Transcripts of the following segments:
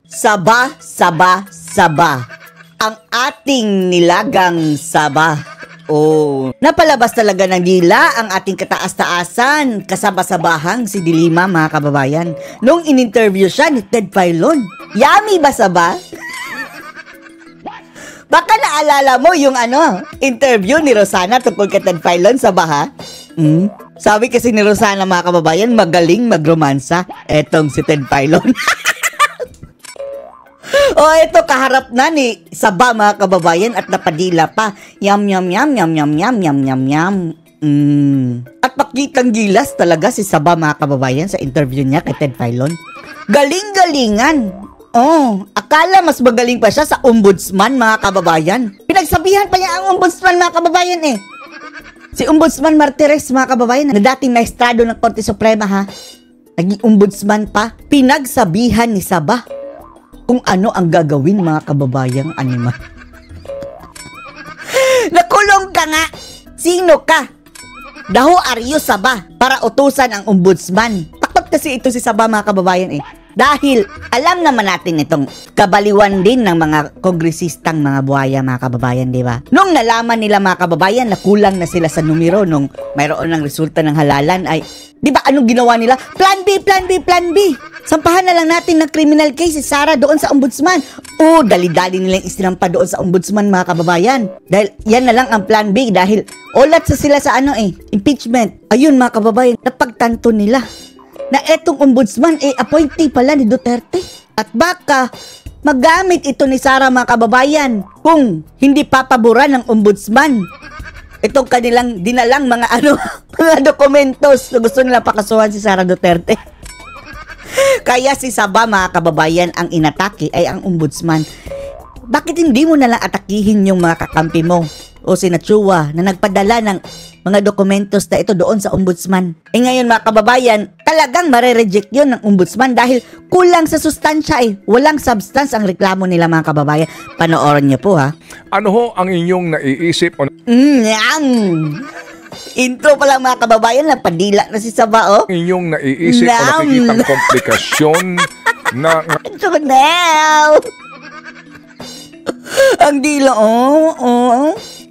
Saba, saba, saba. Ang ating nilagang saba. Oh, napalabas talaga ng dila ang ating kataas-taasan, kasaba-sabahang si Dilima, mga kababayan, nung in-interview siya ni Ted Filon. Yummy ba saba? Baka naalala mo yung interview ni Rosana tungkol kay Ted Filon sa baha? Sabi kasi ni Rosana, mga kababayan, magaling magromansa etong si Ted Filon. Ito kaharap na ni Saba, mga kababayan, at napadila pa. Yum, yum, yum, yum, yum, yum, yum, yum, yum. At pakitang gilas talaga si Saba, mga kababayan, sa interview niya kay Ted Filon. Galing-galingan. Akala mas magaling pa siya sa ombudsman, mga kababayan. Pinagsabihan pa niya ang ombudsman, mga kababayan Si Ombudsman Martires, mga kababayan, na dating maestrado ng Korte Suprema, naging ombudsman pa. Pinagsabihan ni Saba kung ano ang gagawin, mga kababayang anima. Nakulong ka nga! Sino ka? Daho Aryo Saba para utusan ang ombudsman. Takot kasi ito si Saba, mga kababayan Dahil alam naman natin itong kabaliwan din ng mga kongresistang mga buhaya, mga kababayan, di ba? Nung nalaman nila, mga kababayan, na kulang na sila sa numero nung mayroon ng resulta ng halalan ay, di ba, anong ginawa nila? Plan B, plan B, plan B! Sampahan na lang natin ng criminal case si Sara doon sa ombudsman. Dali-dali nilang isinampa doon sa ombudsman, mga kababayan. Dahil yan na lang ang plan B, dahil olat sa sila sa impeachment. Ayun, mga kababayan, napagtanto nila na etong ombudsman appointee pala ni Duterte. At baka magamit ito ni Sara, mga kababayan, kung hindi papaboran ng ombudsman itong kanilang dinalang mga mga dokumentos na gusto nila pakasuhan si Sara Duterte. Kaya si Saba, mga kababayan, ang inatake ay ang ombudsman. Bakit hindi mo nalang atakihin yung mga kakampi mo o si Chua na nagpadala ng mga dokumentos na ito doon sa ombudsman? Ngayon, mga kababayan, talagang mare-reject yun ng ombudsman dahil kulang sa sustansya Walang substance ang reklamo nila, mga kababayan. Panoorin niyo po, Ano ho ang inyong naiisip? Intro pa lang, mga kababayan, napadila na si Saba, Inyong naiisip o nakikitang komplikasyon na... Ito now! Ang dila,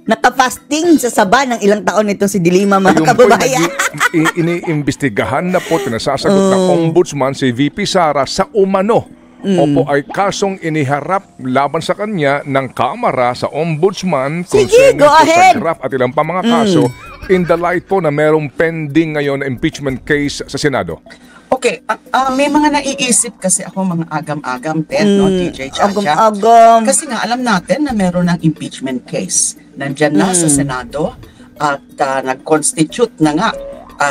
nakafasting sa Saba ng ilang taon nito si Dilima, mga kababayan. Iniimbestigahan na po, nasasagot ng ombudsman si VP Sara sa umano. Opo ay kasong iniharap laban sa kanya ng Kamara sa ombudsman, Sige, go ahead. Sa graph at ilang pa mga kaso in the light po na merong pending ngayon na impeachment case sa Senado. Okay, may mga naiisip kasi ako, mga agam-agam, Ted, DJ Chacha. Agam-agam. Kasi nga alam natin na meron ng impeachment case. Nandyan na sa Senado at nag-constitute na nga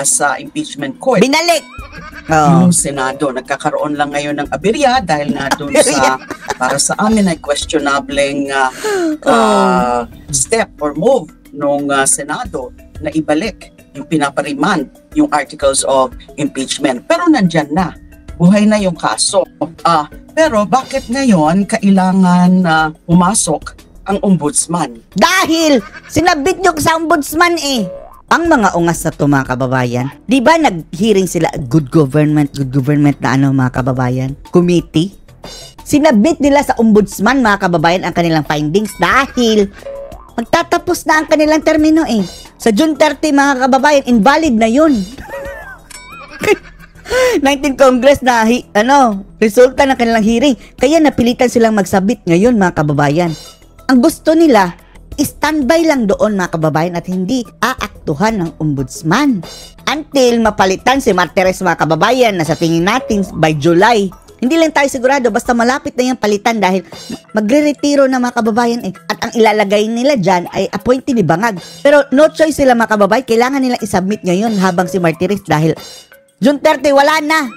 sa impeachment court. Binalik! Yung Senado, nagkakaroon lang ngayon ng aberya dahil nga doon sa, para sa amin ay questionableng step or move nung Senado na ibalik yung pinapariman yung articles of impeachment. Pero nandyan na, buhay na yung kaso. Pero bakit ngayon kailangan pumasok ang ombudsman? Dahil sinabit nyo sa ombudsman ang mga ungas na ito, mga kababayan. Di ba nag-hearing sila, good government na mga kababayan? Committee? Sinabit nila sa ombudsman, mga kababayan, ang kanilang findings dahil magtatapos na ang kanilang termino Sa June 30, mga kababayan, invalid na yun. 19 Congress na resulta ng kanilang hearing. Kaya napilitan silang magsabit ngayon, mga kababayan. Ang gusto nila, standby lang doon, mga kababayan, at hindi aaktuhan ng ombudsman until mapalitan si Martires, mga kababayan, na sa tingin natin by July. Hindi lang tayo sigurado, basta malapit na yung palitan dahil magre-retiro na, mga kababayan at ang ilalagay nila dyan ay appointee ni Bangag. Pero no choice sila, mga kababayan, kailangan nilang isubmit ngayon habang si Martires dahil June 30 wala na.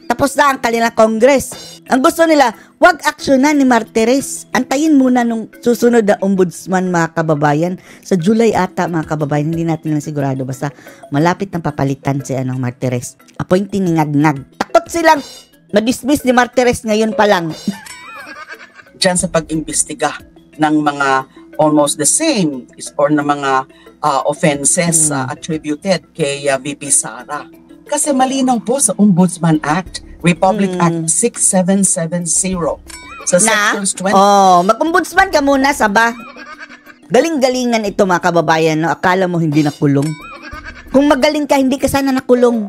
Tapos na ang kanilang Congress. Ang gusto nila, wag aksyonan ni Martires. Antayin muna nung susunod na ombudsman, mga kababayan. Sa July ata, mga kababayan, hindi natin lang sigurado. Basta malapit ng papalitan si Martires. Appointee ni Ngag-Ngag. Takot silang ma-dismiss ni Martires ngayon pa lang. Diyan sa pag-imbestiga ng mga almost the same or na mga offenses attributed kay VP Sara. Kasi malinaw po sa Ombudsman Act, Republic Act 6770. Sa sections 20. Mag-ombudsman ka muna, Saba. Galing-galingan ito mga kababayan, no? Akala mo hindi nakulong. Kung magaling ka, hindi ka sana nakulong.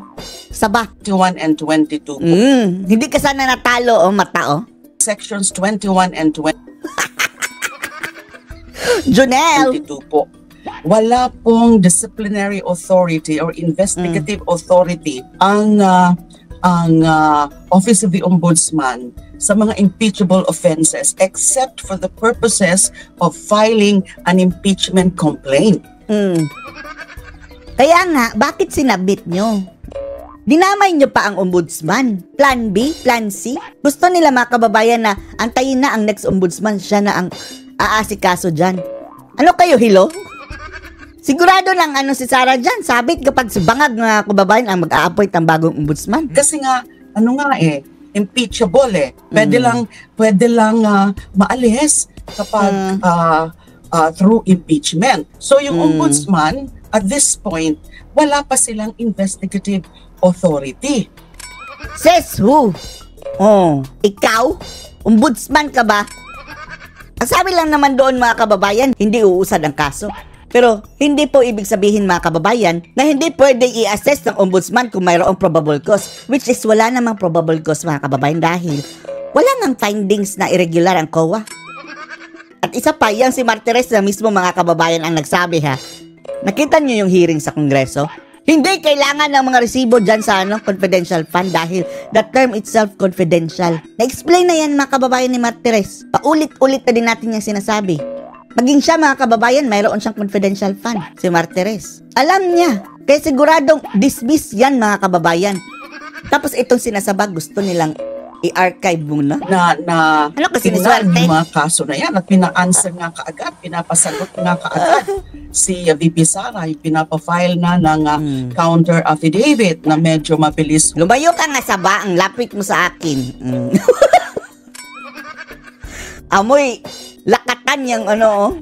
Saba. 21 and 22 po. Hindi ka sana natalo, mata, Sections 21 and 22 Jonel. po. Wala pong disciplinary authority or investigative authority ang Office of the Ombudsman sa mga impeachable offenses except for the purposes of filing an impeachment complaint. Kaya nga, bakit sinabit nyo? Dinamay nyo pa ang ombudsman. Plan B, Plan C. Gusto nila mga kababayan na antayin na ang next ombudsman, siya na ang aasikaso dyan. Ano kayo, hilo? Sigurado lang si Sara dyan. Sabit kapag si bangag mga kababayan ang mag-a-appoint ng bagong ombudsman. Kasi nga, impeachable Pwede lang maalis kapag through impeachment. So yung ombudsman, at this point, wala pa silang investigative authority. Says who? Ikaw? Ombudsman ka ba? Ang sabi lang naman doon mga kababayan, hindi uusad ang kaso. Pero hindi po ibig sabihin mga kababayan na hindi pwede i-assess ng ombudsman kung mayroong probable cause, which is wala namang probable cause mga kababayan dahil wala nang findings na irregular ang COA. At isa pa, yang si Martires na mismo mga kababayan ang nagsabi ha. Nakita niyo yung hearing sa Kongreso? Hindi kailangan ng mga resibo dyan sa confidential fund dahil the term itself confidential. Na-explain na yan mga kababayan ni Martires. Paulit-ulit na din natin yung sinasabi. Maging siya mga kababayan, mayroon siyang confidential fund, si Martires. Alam niya, kaya siguradong dismiss yan mga kababayan. Tapos itong sinasabag, gusto nilang i-archive muna. Ano kasi tingnan yung mga kaso na yan at pina-answer nga kaagad, pinapasagot nga kaagad. Si VP Sara, pinapa-file na ng counter affidavit na medyo mabilis. Lumayo ka nga, Saba, ang lapit mo sa akin. Amoy lakatan yung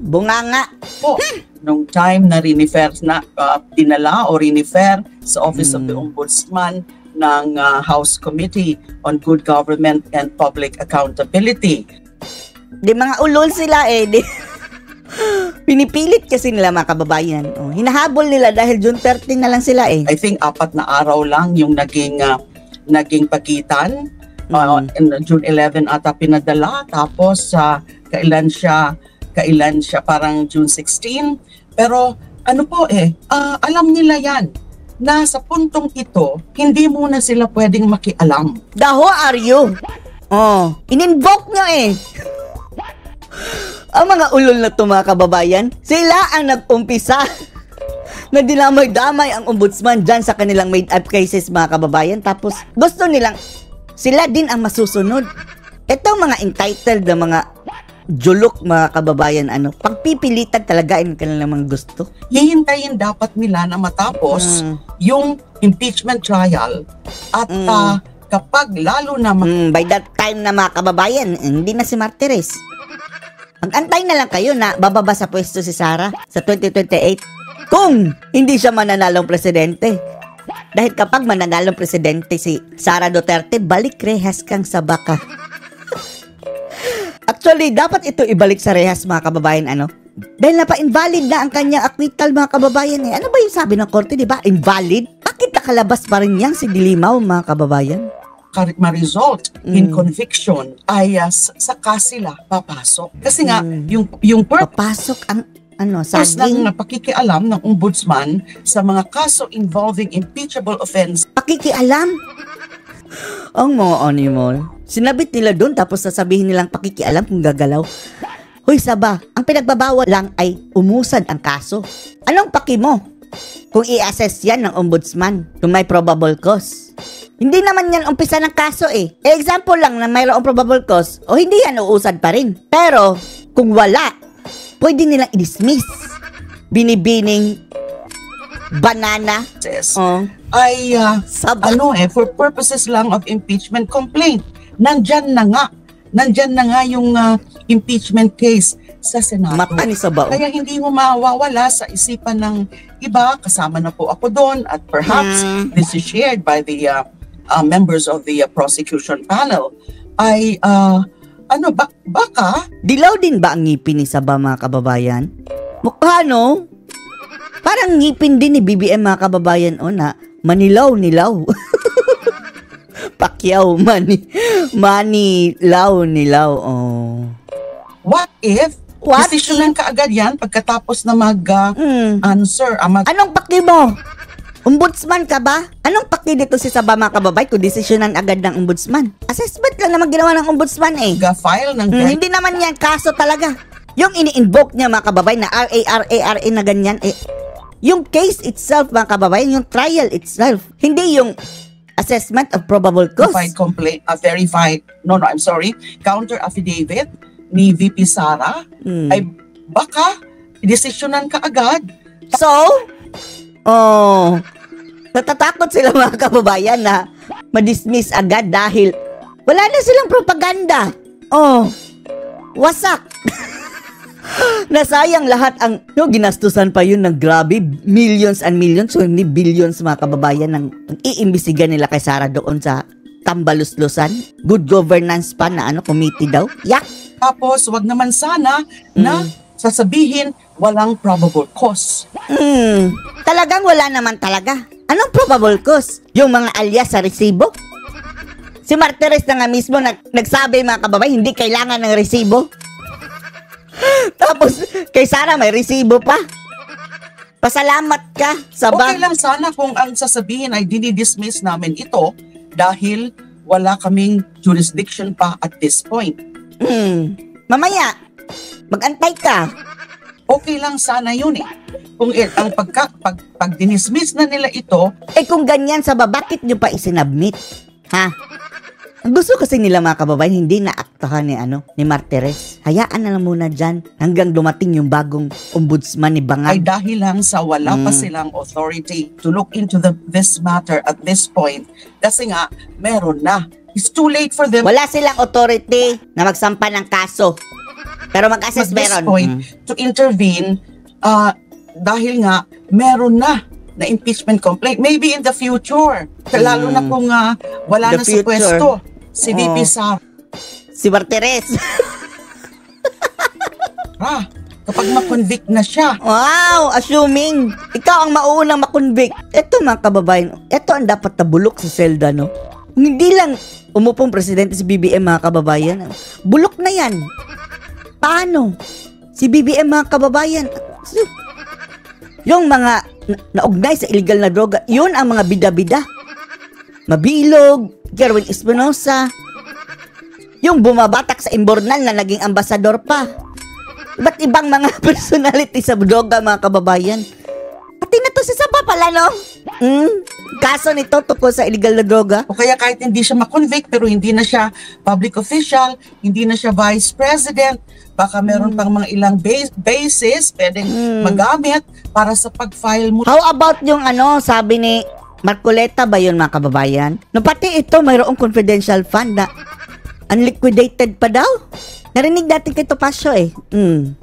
bunganga. Po, nung time na dinala o rinifer sa Office of the Ombudsman ng House Committee on Good Government and Public Accountability. Di mga ulol sila Pinipilit kasi nila mga kababayan. Hinahabol nila dahil June 13 na lang sila I think 4 na araw lang yung naging pagitan. In June 11 ata pinadala, tapos kailan siya parang June 16. Pero alam nila yan na sa puntong ito hindi muna sila pwedeng makialam. Who are you? In-invoke nyo ang mga ulol na to mga kababayan, sila ang nag-umpisa na dinamay-damay ang ombudsman dyan sa kanilang made-up cases mga kababayan, tapos gusto nilang sila din ang masusunod. Itong mga entitled na mga julok mga kababayan, pagpipilitan talaga yung kanilang mga gusto. Hihintayin dapat nila na matapos yung impeachment trial at kapag lalo na by that time na mga kababayan, hindi na si Martires. Mag-antay na lang kayo na bababa sa pwesto si Sara sa 2028 kung hindi siya mananalong presidente. Dahil kapag mananalong presidente si Sara Duterte, balik rehas kang sa baka. Actually, dapat ito ibalik sa rehas mga kababayan, dahil napa-invalid na ang kanyang acquittal mga kababayan. Ano ba yung sabi ng korte, di ba? Invalid? Bakit nakalabas pa rin yang si Dilimaw mga kababayan? ma-result in conviction ay saka sila papasok. Kasi nga, yung papasok ang saging ng pakikialam ng ombudsman sa mga kaso involving impeachable offense. Pakikialam? Ang mga animal. Sinabit nila doon tapos sasabihin nilang pakikialam kung gagalaw. Hoy Saba, ang pinagbabawal lang ay umusad ang kaso. Anong paki mo kung i-assess yan ng ombudsman kung may probable cause? Hindi naman yan umpisa ng kaso Example lang na mayroong probable cause o hindi yan uusad pa rin. Pero kung wala, pwede nilang i-dismiss. Binibining banana ay for purposes lang of impeachment complaint. Nandyan na nga yung impeachment case sa Senado. Mata ni Sabao. Kaya hindi mo mawawala sa isipan ng iba, kasama na po ako doon, at perhaps this is shared by the members of the prosecution panel, ay baka Dilaw din ba ang ngipin ni Saba, mga kababayan? Mukha, no? Parang ngipin din ni BBM, mga kababayan, o na manilaw-nilaw. Pakyaw, manilaw-nilaw, oh. what if What desisyonan ka agad yan pagkatapos na mag-answer? Anong paki mo? Ombudsman ka ba? Anong paki dito si Saba, mga kababay, kung desisyonan agad ng ombudsman? Assessment lang naman ginawa ng ombudsman eh. File ng Hindi naman yan kaso talaga. Yung ini-invoke niya, mga kababay, na RA na ganyan, eh, yung case itself, mga kababayan, yung trial itself, hindi yung assessment of probable cause. Counter affidavit ni VP Sara, ay baka desisyonan ka agad. So, natatakot sila, mga kababayan, na madismiss agad dahil wala na silang propaganda. Wasak. Nasayang lahat ang ginastusan pa yun ng grabe, millions and millions, so hindi billions, mga kababayan, ng iimbestiga nila kay Sara doon sa Tambaluslusan. Good governance pa na committee daw. Yak! Tapos, wag naman sana na sasabihin walang probable cause. Talagang wala naman talaga. Anong probable cause? Yung mga alias sa resibo? Si Martires na nga mismo nagsabi, mga kababay, hindi kailangan ng resibo. Tapos, kay Sara may resibo pa. Pasalamat ka, Saba. Okay lang sana kung ang sasabihin ay dinidismiss namin ito dahil wala kaming jurisdiction pa at this point. Mamaya, mag-antay ka. Okay lang sana yun eh. Kung pag dinismiss na nila ito, Kung ganyan, Saba, bakit nyo pa isinabmit? Ha? Ang gusto kasi nila, mga kababayan, hindi naaktahan ni Martires. Hayaan na lang muna dyan hanggang dumating yung bagong ombudsman ni ay Bangag. dahil lang sa wala pa silang authority to look into this matter at this point. Kasi nga, meron na. It's too late for them Wala silang authority na magsampa ng kaso. Pero mag-assess at this meron. point to intervene dahil nga meron na impeachment complaint. Maybe in the future. Lalo na kung wala The na future. sa pwesto si VP Sara. Si Martires. Kapag ma-convict na siya. Wow! Assuming ikaw ang mauunang makonvict. Ito, mga kababayan, ito ang dapat tabulok sa selda, no? Hindi lang umupong presidente si BBM, mga kababayan. Bulok na yan. Paano? Si BBM, mga kababayan, yung mga naugnay sa illegal na droga, yun ang mga bida-bida. Mabilog, Kerwin Espinosa, yung bumabatak sa Imbornal na naging ambasador pa. Iba't ibang mga personality sa droga, mga kababayan. Pati na to si Saba pala, no? Kaso nito tungkol sa illegal na droga. O kaya kahit hindi siya ma-convict pero hindi na siya public official, hindi na siya vice president, baka meron pang mga ilang basis pwedeng magamit para sa pag-file mo. How about yung sabi ni Marcoleta ba yun, mga kababayan? No, pati ito, mayroong confidential fund na unliquidated pa daw. Narinig natin kay Topacio eh.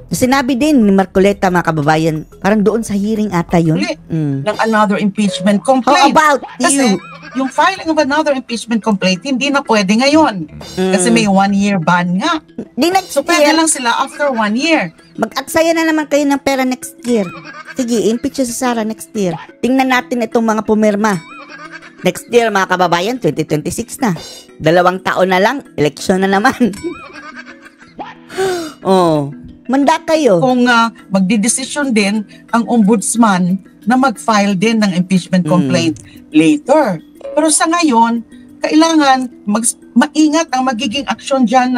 Sinabi din ni Marcoleta, mga kababayan, parang doon sa hearing ata yun. Ng another impeachment complaint. How about Kasi yung filing of another impeachment complaint, hindi na pwede ngayon. Kasi may 1-year ban nga. Di next So pwede year, lang sila after 1 year. mag-aksaya na naman kayo ng pera next year. Sige, impeach si Sara next year. Tingnan natin itong mga pumirma. Next year, mga kababayan, 2026 na. 2 taon na lang, eleksyon na naman. Manda kayo. Kung magdidesisyon din ang ombudsman na mag-file din ng impeachment complaint later. Pero sa ngayon, kailangan maingat ang magiging aksyon dyan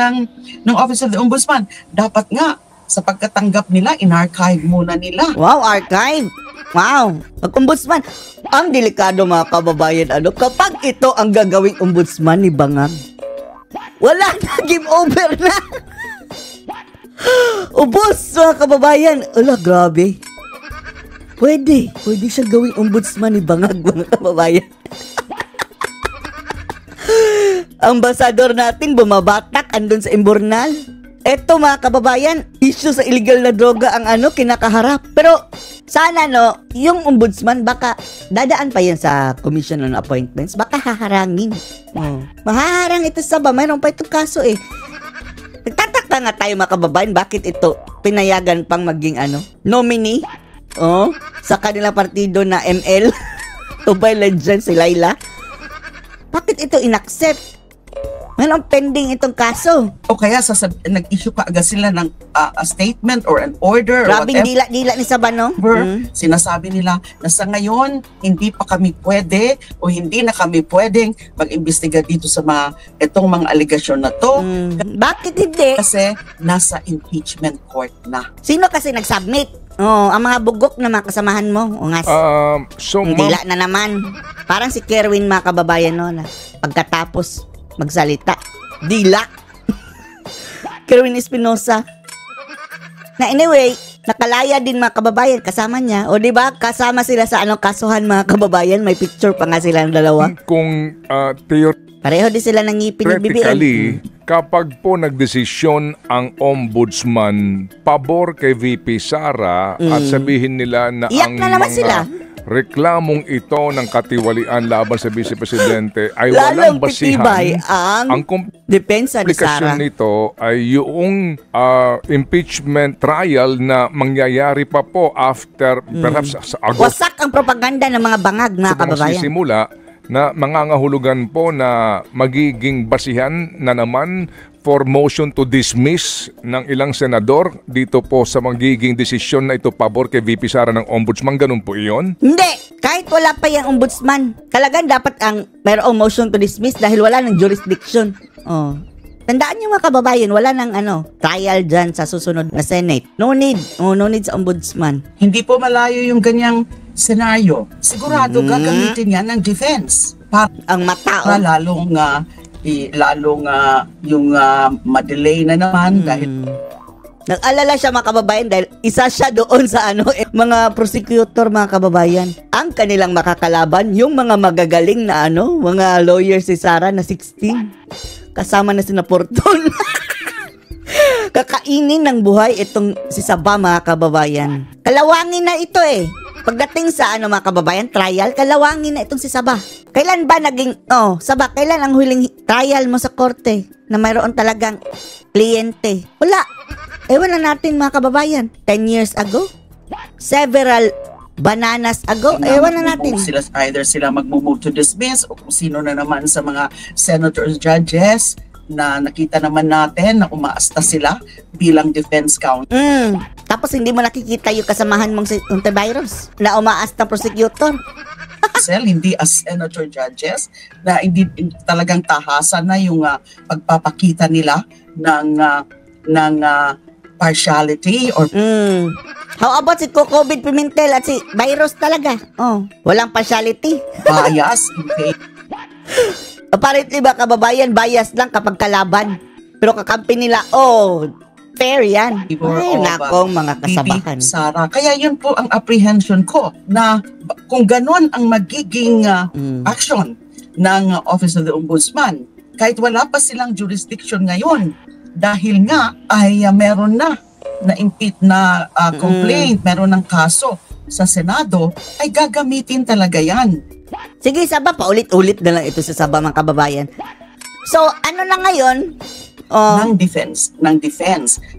ng Office of the Ombudsman. Dapat nga, sa pagkatanggap nila, in-archive muna nila. Wow, archive. Wow. Mag-ombudsman. Ang delikado, mga kababayan, kapag ito ang gagawing ombudsman ni Bangag, wala na, game over na. Ubos, mga kababayan. Ala, grabe. Pwede siya gawing ombudsman ni Bangag, mga kababayan. Ambasador natin bumabatak andun sa Imbornal. eto mga kababayan, issue sa illegal na droga ang kinakaharap. Pero sana yung ombudsman baka dadaan pa yan sa Commission on Appointments, baka haharangin. Mahaharang ito sa Saba, mayroon pa itong kaso eh. Nagtataka nga tayo mga kababayan, bakit ito pinayagan pang maging nominee sa kanilang partido na ML. Tubay Legend si Laila. Bakit ito inaccept? Mayroong pending itong kaso. O kaya nag-issue pa agad sila ng a statement or an order or Grabing whatever. dila-dila ni Saba, no? Sinasabi nila na sa ngayon, hindi pa kami pwede o hindi na kami pwedeng mag-imbestiga dito sa itong mga aligasyon na to. Bakit hindi? Kasi nasa impeachment court na. Sino kasi nag-submit? Ang mga bugok na mga kasamahan mo. O nga, So, dila na naman. Parang si Kerwin mga kababayan na pagkatapos magsalita, dila. Kerwin Espinosa. Na anyway, nakalaya din mga kababayan kasama niya. O di ba kasama sila sa kasuhan mga kababayan. May picture pa nga sila ng dalawa. kung Pareho din sila ng ngipin at bibig. theoretically, kapag po nagdesisyon ang ombudsman pabor kay VP Sara at sabihin nila na Iyak ang na naman mga sila. reklamong ito ng katiwalian laban sa Vice Presidente ay Lalong walang basihan. pitibay ang depensa ni Komplikasyon Sara. nito ay yung impeachment trial na mangyayari pa po after perhaps sa Agosto Wasak ang propaganda ng mga bangag mga kababayan. sisimula na mangangahulugan po na magiging basihan na naman for motion to dismiss ng ilang senador dito po sa magiging desisyon na ito pabor kay VP Sara ng ombudsman. Ganun po iyon? Hindi. Kahit wala pa yung ombudsman, talagang dapat mayroong motion to dismiss dahil wala ng jurisdiction. Tandaan niyo mga kababayan, wala ng trial dyan sa susunod na Senate. No need. No need sa ombudsman. Hindi po malayo yung ganyang senaryo. Sigurado gagamitin yan ng defense para Ang matao. lalong yung madelay na naman dahil Nag-alala siya mga kababayan dahil isa siya doon sa mga prosecutor mga kababayan. Ang kanilang makakalaban, yung mga magagaling na mga lawyers si Sara na 16. Kasama na si Porton. Kakainin ng buhay itong si Saba mga kababayan. Kalawangin na ito eh. Pagdating sa mga kababayan, trial, kalawangin na itong si Saba. Kailan ba naging, Saba, kailan ang huling trial mo sa korte na mayroon talagang kliyente? Wala. Ewan na natin mga kababayan. 10 years ago? Several bananas ago? Ewan na natin. Either sila mag-move to dismiss o kung sino na naman sa mga senators, judges na nakita naman natin na umaasta sila bilang defense counsel. Tapos hindi mo nakikita yung kasamahan mong si Ontiveros na umaasta prosecutor. Hindi as senator judges na hindi talagang tahasan na yung pagpapakita nila ng partiality or How about si Coco Pimentel at si Virus talaga? Walang partiality. bias in favor. Apparently ba kababayan, bias lang kapag kalaban. Pero kakampi nila, fair yan. Ay, nakong mga kasabakan. VP Sara. Kaya yun po ang apprehension ko na kung ganon ang magiging action ng Office of the Ombudsman, kahit wala pa silang jurisdiction ngayon, dahil nga ay meron na impeach na complaint, meron ng kaso sa Senado, ay gagamitin talaga yan. Sige, Saba, paulit-ulit na lang ito sa Saba mga kababayan. So, ano na ngayon? Ng defense.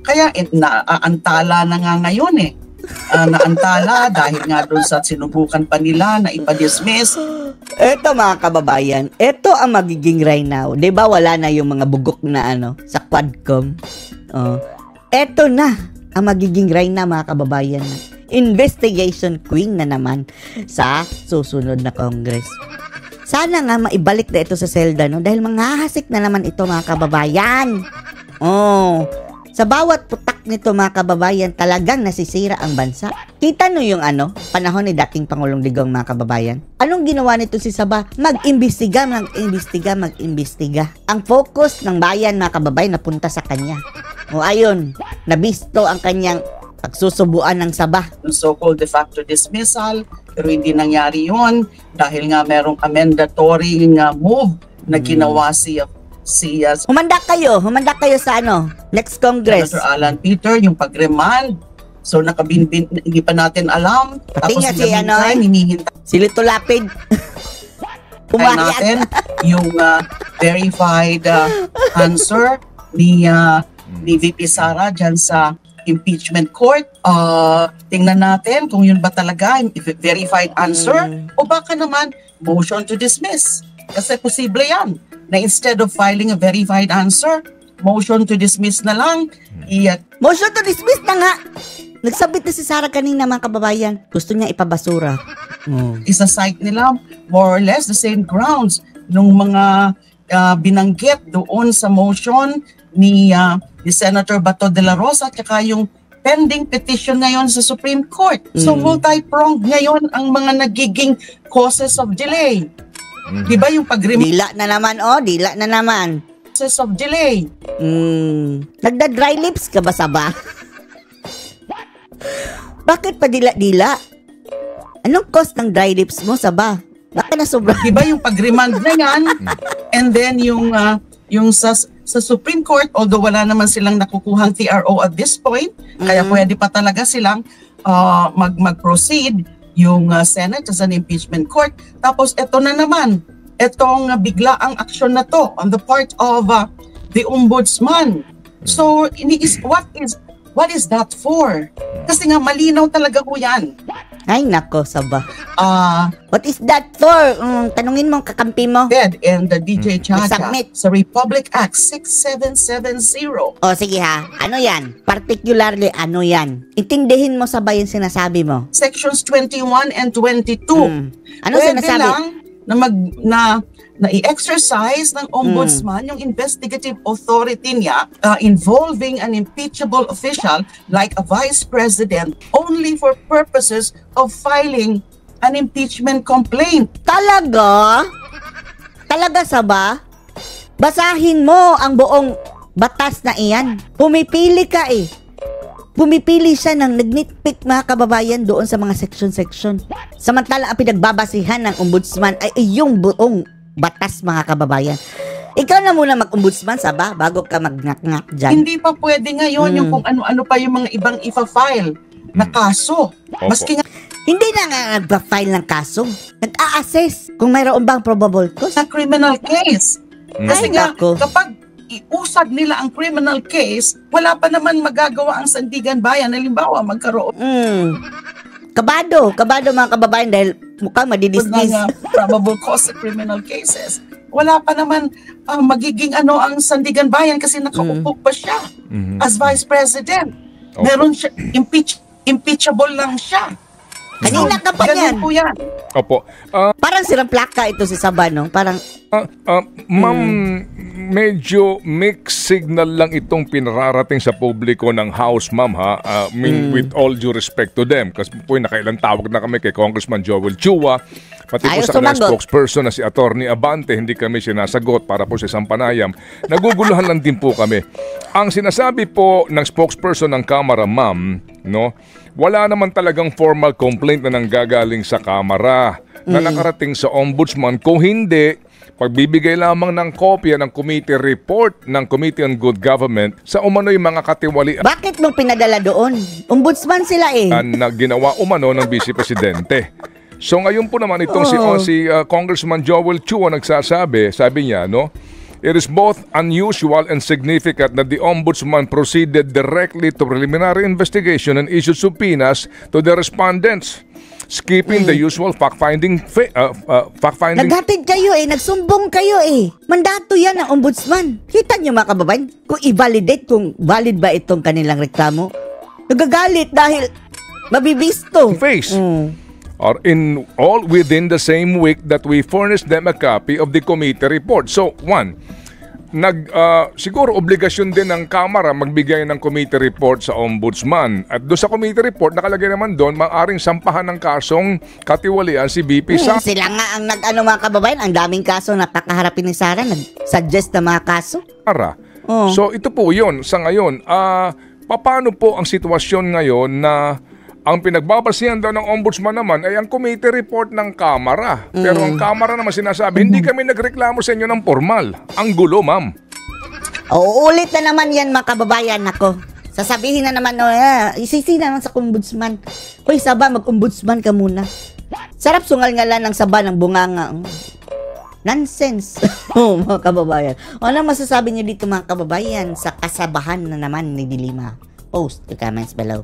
Kaya naantala na nga ngayon naantala dahil nga doon sa sinubukan pa nila na ipa-dismiss. Eto mga kababayan, eto ang magiging right now. 'Di ba wala na yung mga bugok na sa Quadcom? Eto na ang magiging right na mga kababayan. Investigation queen na naman sa susunod na Congress. Sana nga maibalik na ito sa selda dahil manghahasik na naman ito mga kababayan. Sa bawat putak nito mga kababayan, talagang nasisira ang bansa. Kita nyo yung panahon ni dating Pangulong Digong mga kababayan. Anong ginawa nito si Saba? Mag-imbestiga. Ang focus ng bayan mga kababayan napunta sa kanya. Ayun, nabisto ang kanyang pagsusubuan ng Saba. So-called de facto dismissal, pero hindi nangyari yon dahil nga merong amendatory move na ginawa si Humanda kayo sa ano, next Congress. Senator Alan Peter, yung pag-remand. So nakabinbin, hindi pa natin alam. Pati nga in si the meantime, hinihintay Si Lito Lapid. natin yung verified answer ni VP Sara dyan sa impeachment court. Tingnan natin kung yun ba talaga yung verified answer o baka naman motion to dismiss. Kasi posible yan na instead of filing a verified answer, motion to dismiss na lang. Motion to dismiss na nga. Nagsabit na si Sara kanina, mga kababayan. Gusto niya ipabasura. Isa-cite nila more or less the same grounds nung mga binanggit doon sa motion ni Senator Bato de la Rosa at saka yung pending petition ngayon sa Supreme Court. So multi-pronged ngayon ang mga nagiging causes of delay. Diba yung pag-remand? Dila na naman. Causes of delay. Nagda-dry lips ka ba, Saba? Bakit pa dila-dila? Anong cause ng dry lips mo, Saba? Bakit na sobra? Diba yung pag-remand na yan? And then yung sa Supreme Court, although wala naman silang nakukuhang TRO at this point, kaya pwede pa talaga silang mag-proceed yung Senate as an impeachment court. Tapos ito na naman, itong biglaang aksyon na to on the part of the Ombudsman. So, what is that for? Kasi nga malinaw talaga ko yan. Ay, nako, Saba. What is that for? Tanungin mo, kakampi mo. And the DJ Chacha Submit. sa Republic Act 6770. O, sige ha. Ano yan? Particularly, ano yan? Intindihin mo, Saba, yung sinasabi mo. Sections 21 and 22. Ano Pwede sinasabi? lang na i-exercise ng ombudsman yung investigative authority niya involving an impeachable official like a vice president only for purposes of filing an impeachment complaint. Talaga? Talaga, Saba? Basahin mo ang buong batas na iyan. Pumipili ka eh. Pumipili siya ng nag-nitpick, mga kababayan, doon sa mga section-section. Samantala, ang pinagbabasihan ng ombudsman ay yung buong batas, mga kababayan. Ikaw na muna mag-ombudsman, Saba, bago ka mag-ngak-ngak dyan. Hindi pa pwede ngayon yung kung ano-ano pa yung mga ibang ifa-file na kaso. Maski nga Hindi na nga nag-file ng kaso. Nag-a-assess kung mayroon bang probable cause. sa criminal case. Kasi Ay, nga, nako. kapag iusad nila ang criminal case, wala pa naman magagawa ang Sandigan Bayan. Halimbawa, magkaroon Kabado mga kababayan dahil mukhang madidismiss. ng probable cause sa criminal cases. Wala pa naman magiging ang Sandigan Bayan kasi nakaupo pa siya as Vice President. Okay. Meron siya, impeachable lang siya. Kanina ka pa ganun yan. po yan. Opo. Parang sirang plaka ito si Saba, no? Parang, Ma'am, medyo mixed signal lang itong pinararating sa publiko ng House, ma'am, ha? With all due respect to them. Kasi po, nakailang tawag na kami kay Congressman Joel Chua. Pati po Ayaw sa kanilang sumagot. spokesperson na si Attorney Abante, hindi kami sinasagot para po sa isang panayam. Naguguluhan lang din po kami. Ang sinasabi po ng spokesperson ng Kamara, ma'am, no? Wala naman talagang formal complaint na nanggagaling sa Kamara na nakarating sa Ombudsman. Kung hindi, pagbibigay lamang ng kopya ng committee report ng Committee on Good Government sa umano'y mga katiwalian bakit mo pinadala doon? Ombudsman sila eh. na ginawa umano ng Vice Presidente. So ngayon po naman itong si Congressman Joel Chua nagsasabi, sabi niya, no? It is both unusual and significant that the Ombudsman proceeded directly to preliminary investigation and issued subpoenas to the respondents, skipping the usual fact-finding. Naghatid kayo eh, nagsumbong kayo eh. Mandato yan ng ombudsman. Kita niyo mga kababayan, kung i-validate kung valid ba itong kanilang reklamo. Nagagalit dahil mabibisto. Face. Or in all within the same week that we furnished them a copy of the committee report. So, one, siguro obligasyon din ng Kamara magbigay ng committee report sa Ombudsman. At doon sa committee report, nakalagay naman doon, maaring sampahan ng kasong katiwalian si VP Sara. Sila nga ang mga kababayan, ang daming kaso na kakaharapin ni Sara, nag-suggest na mga kaso. So, ito po yun sa ngayon. Paano po ang sitwasyon ngayon na Ang pinagbabasihan daw ng ombudsman naman ay ang committee report ng Kamara. Pero ang Kamara naman sinasabi, hindi kami nagreklamo sa inyo ng formal. Ang gulo, ma'am. Uulit na naman yan, mga kababayan. Ako, sasabihin na naman, isisi na naman sa ombudsman. Hoy, Saba, mag-ombudsman ka muna. Sarap sungal-ngalan ng Saba ng bunganga. Nonsense. Mga kababayan. Ano masasabi niyo dito, mga kababayan, sa kasabahan na naman ni Dilima? Post the comments below.